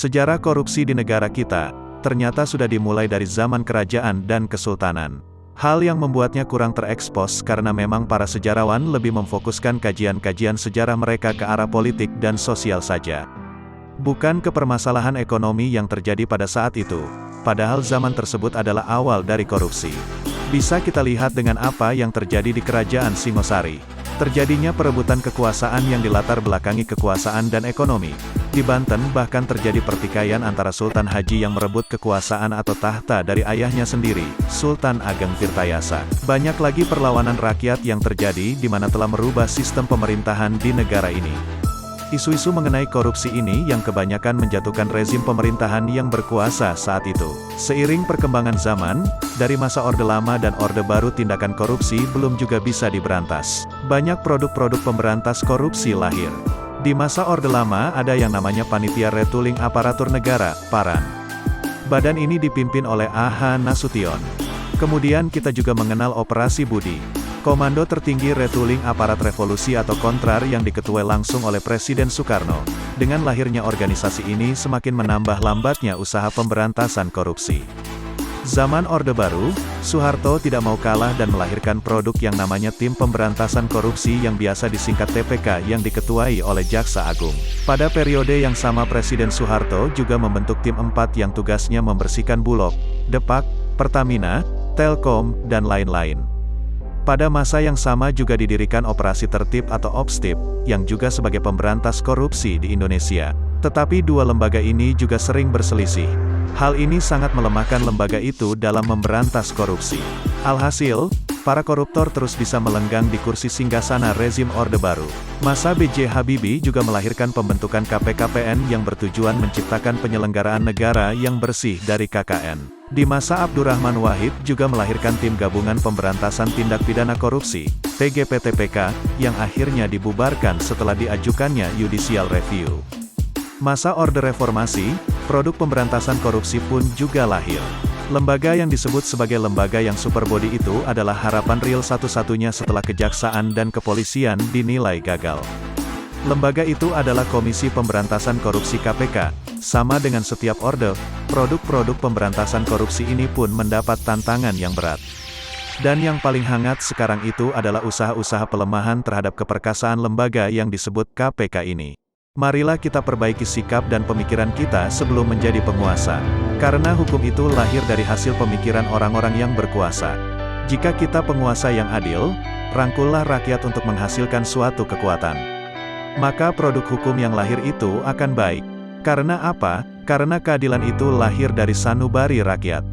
Sejarah korupsi di negara kita, ternyata sudah dimulai dari zaman kerajaan dan kesultanan. Hal yang membuatnya kurang terekspos karena memang para sejarawan lebih memfokuskan kajian-kajian sejarah mereka ke arah politik dan sosial saja. Bukan ke permasalahan ekonomi yang terjadi pada saat itu, padahal zaman tersebut adalah awal dari korupsi. Bisa kita lihat dengan apa yang terjadi di Kerajaan Singosari. Terjadinya perebutan kekuasaan yang dilatar belakangi kekuasaan dan ekonomi. Di Banten bahkan terjadi pertikaian antara Sultan Haji yang merebut kekuasaan atau tahta dari ayahnya sendiri, Sultan Ageng Tirtayasa. Banyak lagi perlawanan rakyat yang terjadi di mana telah merubah sistem pemerintahan di negara ini. Isu-isu mengenai korupsi ini yang kebanyakan menjatuhkan rezim pemerintahan yang berkuasa saat itu. Seiring perkembangan zaman, dari masa Orde Lama dan Orde Baru tindakan korupsi belum juga bisa diberantas. Banyak produk-produk pemberantas korupsi lahir. Di masa Orde Lama ada yang namanya Panitia Retooling Aparatur Negara, PARAN. Badan ini dipimpin oleh A.H. Nasution. Kemudian kita juga mengenal Operasi Budi, Komando Tertinggi Retooling Aparat Revolusi atau Kontrar yang diketuai langsung oleh Presiden Soekarno. Dengan lahirnya organisasi ini semakin menambah lambatnya usaha pemberantasan korupsi. Zaman Orde Baru, Soeharto tidak mau kalah dan melahirkan produk yang namanya Tim Pemberantasan Korupsi yang biasa disingkat TPK yang diketuai oleh Jaksa Agung. Pada periode yang sama Presiden Soeharto juga membentuk Tim 4 yang tugasnya membersihkan Bulog, Depak, Pertamina, Telkom, dan lain-lain. Pada masa yang sama juga didirikan Operasi Tertib atau OPSTIP, yang juga sebagai pemberantas korupsi di Indonesia. Tetapi dua lembaga ini juga sering berselisih. Hal ini sangat melemahkan lembaga itu dalam memberantas korupsi. Alhasil, para koruptor terus bisa melenggang di kursi singgasana rezim Orde Baru. Masa B.J. Habibie juga melahirkan pembentukan KPKPN yang bertujuan menciptakan penyelenggaraan negara yang bersih dari KKN. Di masa Abdurrahman Wahid juga melahirkan Tim Gabungan Pemberantasan Tindak Pidana Korupsi, TGPTPK, yang akhirnya dibubarkan setelah diajukannya judicial review. Masa Orde Reformasi, produk pemberantasan korupsi pun juga lahir. Lembaga yang disebut sebagai lembaga yang superbody itu adalah harapan real satu-satunya setelah kejaksaan dan kepolisian dinilai gagal. Lembaga itu adalah Komisi Pemberantasan Korupsi KPK. Sama dengan setiap orde, produk-produk pemberantasan korupsi ini pun mendapat tantangan yang berat. Dan yang paling hangat sekarang itu adalah usaha-usaha pelemahan terhadap keperkasaan lembaga yang disebut KPK ini. Marilah kita perbaiki sikap dan pemikiran kita sebelum menjadi penguasa. Karena hukum itu lahir dari hasil pemikiran orang-orang yang berkuasa. Jika kita penguasa yang adil, rangkullah rakyat untuk menghasilkan suatu kekuatan. Maka produk hukum yang lahir itu akan baik. Karena apa? Karena keadilan itu lahir dari sanubari rakyat.